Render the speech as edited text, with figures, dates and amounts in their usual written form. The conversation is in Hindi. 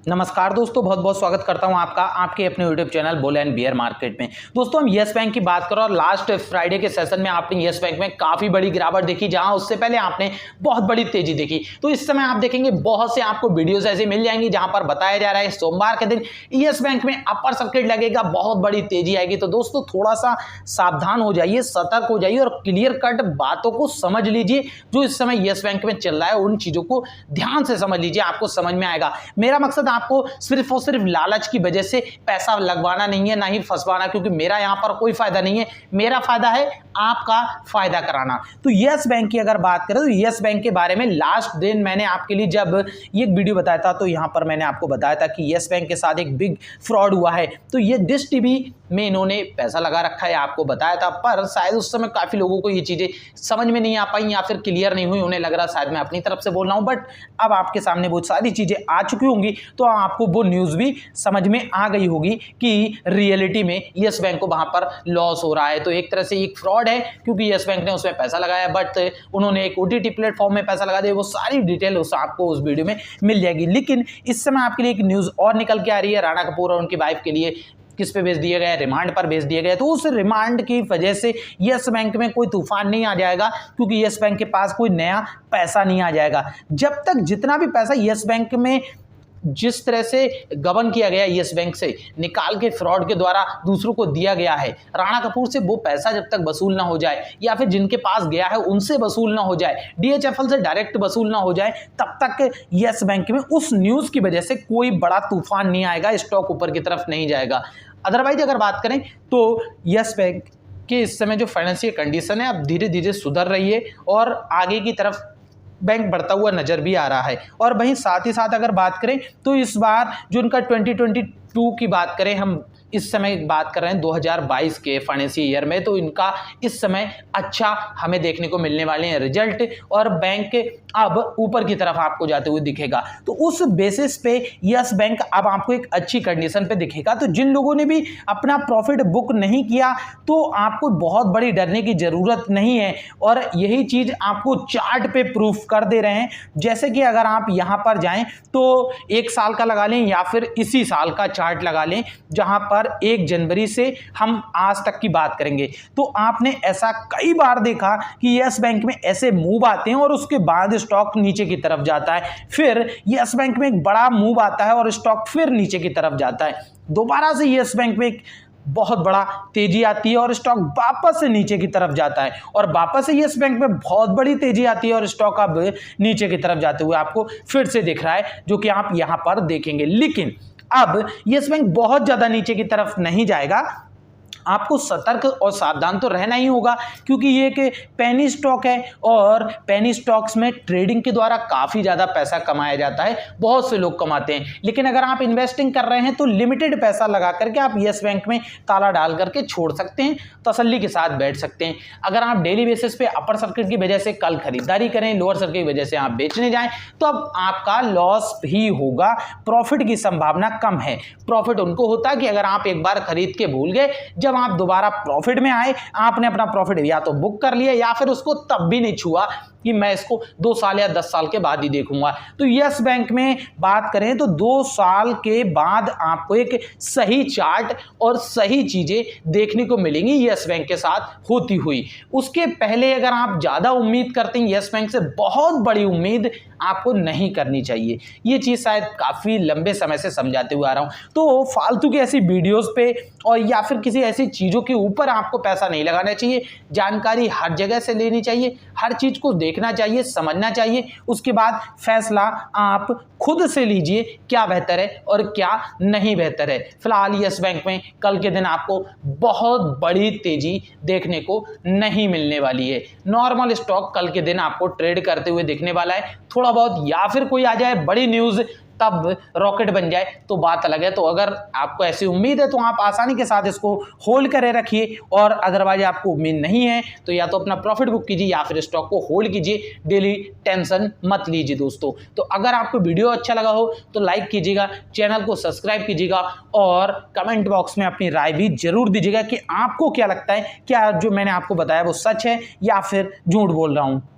नमस्कार दोस्तों, बहुत बहुत स्वागत करता हूं आपका आपके अपने YouTube channel bull and beer market में। दोस्तों, हम येस बैंक की बात करें और लास्ट फ्राइडे के सेशन में आपने येस बैंक में काफी बड़ी गिरावट देखी, जहां उससे पहले आपने बहुत बड़ी तेजी देखी। तो इस समय आप देखेंगे बहुत से आपको वीडियोस ऐसे मिल जाएंगी जहां पर बताया जा रहा है सोमवार के दिन येस बैंक में अपर सर्किट लगेगा, बहुत बड़ी तेजी आएगी। तो दोस्तों, थोड़ा सा सावधान हो जाइए, सतर्क हो जाइए और क्लियर कट बातों को समझ लीजिए। जो इस समय येस बैंक में चल रहा है उन चीजों को ध्यान से समझ लीजिए, आपको समझ में आएगा। मेरा मकसद आपको सिर्फ और सिर्फ लालच की वजह से पैसा लगवाना नहीं है, ना ही फंसवाना, क्योंकि मेरा यहां पर कोई फायदा नहीं है। मेरा फायदा है आपका फायदा कराना। तो येस बैंक की अगर बात करें तो येस बैंक के बारे में लास्ट दिन मैंने आपके लिए जब ये वीडियो बताया था, तो यहां पर मैंने आपको बताया था कि येस बैंक के साथ एक बिग फ्रॉड हुआ है। तो ये डिश टीवी में इन्होंने पैसा लगा रखा है, आपको बताया था, पर शायद उस समय काफी लोगों को ये चीजें समझ में नहीं आ पाई या फिर क्लियर नहीं हुई। उन्हें लग रहा शायद मैं अपनी तरफ से बोल रहा हूं, बट अब आपके सामने बहुत सारी चीजें आ चुकी होंगी, तो आपको वो न्यूज भी समझ में आ गई होगी कि रियलिटी में येस बैंक को वहां पर लॉस हो रहा है। तो एक तरह से एक फ्रॉड है, क्योंकि येस बैंक ने उसमें पैसा लगाया, बट उन्होंने एक ओटीटी प्लेटफॉर्म में पैसा लगा दिया। वो सारी डिटेल आपको उस वीडियो में मिल जाएगी। लेकिन इस समय आपके लिए एक न्यूज और निकल के आ रही है। राणा कपूर और उनकी वाइफ के लिए किस पे भेज दिया गया है? रिमांड पर भेज दिया गया है। तो उस रिमांड की वजह से येस बैंक में कोई तूफान नहीं आ जाएगा, क्योंकि येस बैंक के पास कोई नया पैसा नहीं आ जाएगा। जब तक जितना भी पैसा येस बैंक में जिस तरह से गबन किया गया येस बैंक से निकाल के फ्रॉड के द्वारा दूसरों को दिया गया है, राणा कपूर से वो पैसा जब तक वसूल ना हो जाए या फिर जिनके पास गया है उनसे वसूल ना हो जाए, डीएचएफएल से डायरेक्ट वसूल ना हो जाए, तब तक येस बैंक में उस न्यूज की वजह से कोई बड़ा तूफान नहीं आएगा, स्टॉक ऊपर की तरफ नहीं जाएगा। अदरवाइज अगर बात करें तो येस बैंक के इस समय जो फाइनेंशियल कंडीशन है अब धीरे धीरे सुधर रही है और आगे की तरफ बैंक बढ़ता हुआ नजर भी आ रहा है। और वहीं साथ ही साथ अगर बात करें तो इस बार जो उनका 2022 की बात करें, हम इस समय बात कर रहे हैं 2022 के फाइनेंशियल ईयर में, तो इनका इस समय अच्छा हमें देखने को मिलने वाले हैं रिजल्ट, और बैंक अब ऊपर की तरफ आपको जाते हुए दिखेगा। तो उस बेसिस पे यस बैंक अब आपको एक अच्छी कंडीशन पे दिखेगा। तो जिन लोगों ने भी अपना प्रॉफिट बुक नहीं किया, तो आपको बहुत बड़ी डरने की जरूरत नहीं है, और यही चीज आपको चार्ट पे प्रूफ कर दे रहे हैं। जैसे कि अगर आप यहां पर जाएं तो 1 साल का लगा लें या फिर इसी साल का चार्ट लगा लें, जहां पर 1 जनवरी से हम आज तक की बात करेंगे, तो आपने ऐसा कई बार देखा कि यस बैंक में ऐसे मूव आते हैं और उसके बाद स्टॉक नीचे की तरफ जाता है, फिर यस बैंक में एक बड़ा मूव आता है और स्टॉक फिर नीचे की तरफ जाता है, दोबारा से यस बैंक में एक बहुत बड़ा तेजी आती है और स्टॉक वापस से नीचे की तरफ जाता है, और वापस से यस बैंक में बहुत बड़ी तेजी आती है और स्टॉक अब नीचे की तरफ जाते हुए आपको फिर से दिख रहा है, जो कि आप यहां पर देखेंगे। लेकिन अब यस बैंक बहुत ज्यादा नीचे की तरफ नहीं जाएगा, आपको सतर्क और सावधान तो रहना ही होगा, क्योंकि ये एक पेनी स्टॉक है और पेनी स्टॉक्स में ट्रेडिंग के द्वारा काफी ज्यादा पैसा कमाया जाता है, बहुत से लोग कमाते हैं। लेकिन अगर आप इन्वेस्टिंग कर रहे हैं तो लिमिटेड पैसा लगा करके आप यस बैंक में ताला डाल करके छोड़ सकते हैं, तसल्ली के साथ बैठ सकते हैं। अगर आप डेली बेसिस पे अपर सर्किट की वजह से कल खरीदारी करें, लोअर सर्किट की वजह से आप बेचने जाएं, तो अब आपका लॉस ही होगा, प्रॉफिट की संभावना कम है। प्रॉफिट उनको होता है कि अगर आप एक बार खरीद के भूल गए, जब आप दोबारा प्रॉफिट में आए, आपने अपना प्रॉफिट या तो बुक कर लिया या फिर उसको तब भी नहीं छुआ कि मैं इसको 2 साल या 10 साल के बाद ही देखूंगा। तो यस बैंक में बात करें तो 2 साल के बाद आपको एक सही चार्ट और सही चीजें देखने को मिलेंगी यस बैंक के साथ होती हुई। उसके पहले अगर आप ज्यादा उम्मीद करते हैं यस बैंक से, बहुत बड़ी उम्मीद आपको नहीं करनी चाहिए। ये चीज शायद काफी लंबे समय से समझाते हुए आ रहा हूं। तो फालतू की ऐसी वीडियोस पे और या फिर किसी ऐसी चीजों के ऊपर आपको पैसा नहीं लगाना चाहिए। जानकारी हर जगह से लेनी चाहिए, हर चीज को देखना चाहिए, समझना चाहिए, उसके बाद फैसला आप खुद से लीजिए क्या बेहतर है और क्या नहीं बेहतर है। फिलहाल यस बैंक में कल के दिन आपको बहुत बड़ी तेजी देखने को नहीं मिलने वाली है। नॉर्मल स्टॉक कल के दिन आपको ट्रेड करते हुए दिखने वाला है, थोड़ा बहुत, या फिर कोई आ जाए बड़ी न्यूज तब रॉकेट बन जाए तो बात अलग है। तो अगर आपको ऐसी उम्मीद है तो आप आसानी के साथ इसको होल्ड करे रखिए, और अदरवाइज आपको उम्मीद नहीं है तो या तो अपना प्रॉफिट बुक कीजिए या फिर स्टॉक को होल्ड कीजिए, डेली टेंशन मत लीजिए दोस्तों। तो अगर आपको वीडियो अच्छा लगा हो तो लाइक कीजिएगा, चैनल को सब्सक्राइब कीजिएगा और कमेंट बॉक्स में अपनी राय भी जरूर दीजिएगा कि आपको क्या लगता है, क्या जो मैंने आपको बताया वो सच है या फिर झूठ बोल रहा हूं।